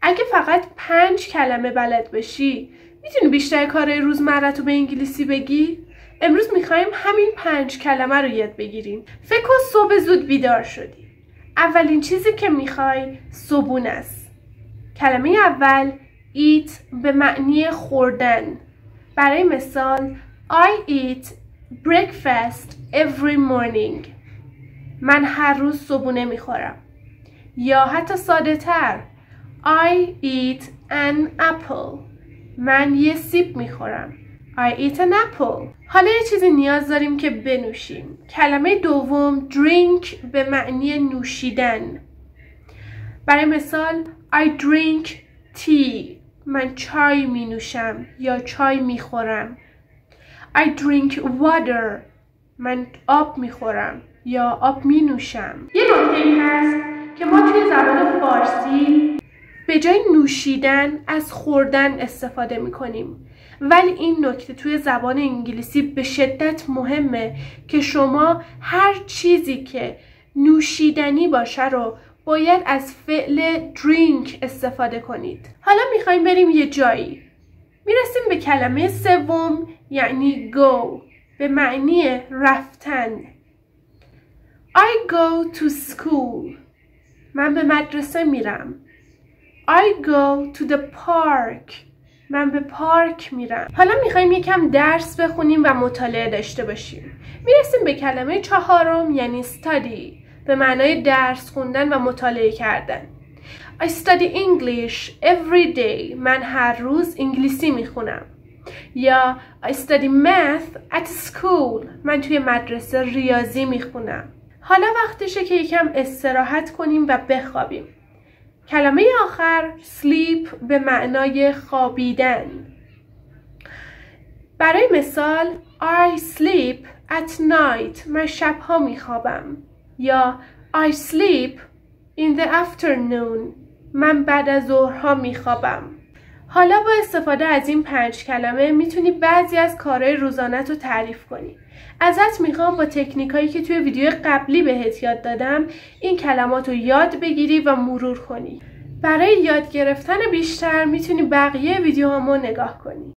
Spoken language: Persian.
اگه فقط 5 کلمه بلد باشی میتونی بیشتر کارهای روزمره‌تو به انگلیسی بگی؟ امروز میخوایم همین 5 کلمه رو یاد بگیریم. فکر کن صبح زود بیدار شدی. اولین چیزی که میخوای صبحونه است. کلمه اول eat به معنی خوردن. برای مثال I eat breakfast every morning. من هر روز صبحونه میخورم. یا حتی ساده تر I eat an apple. من یه سیب میخورم. I eat an apple. حالا یه چیزی نیاز داریم که بنوشیم. کلمه دوم drink به معنی نوشیدن. برای مثال I drink tea. من چای می نوشم یا چای می خورم. I drink water. من آب می خورم یا آب می نوشم. یه نکته هست که ما توی زبان فارسی به جای نوشیدن از خوردن استفاده می کنیم. ولی این نکته توی زبان انگلیسی به شدت مهمه که شما هر چیزی که نوشیدنی باشه رو باید از فعل drink استفاده کنید. حالا میخوایم بریم یه جایی. میرسیم به کلمه سوم یعنی go به معنی رفتن. I go to school. من به مدرسه میرم. I go to the park. من به پارک میرم. حالا میخوایم یکم درس بخونیم و مطالعه داشته باشیم. میرسیم به کلمه چهارم یعنی study به معنای درس خوندن و مطالعه کردن. I study English every day. من هر روز انگلیسی میخونم. یا I study math at school. من توی مدرسه ریاضی میخونم. حالا وقتشه که یکم استراحت کنیم و بخوابیم. کلمه آخر sleep به معنای خوابیدن. برای مثال I sleep at night. من شبها میخوابم. یا I sleep in the afternoon. من بعد از ظهرها میخوابم. حالا با استفاده از این 5 کلمه میتونی بعضی از کارهای روزانه‌تو تعریف کنی. ازت میخوام با تکنیکایی که توی ویدیو قبلی بهت یاد دادم این کلماتو یاد بگیری و مرور کنی. برای یاد گرفتن بیشتر میتونی بقیه ویدیوهامو نگاه کنی.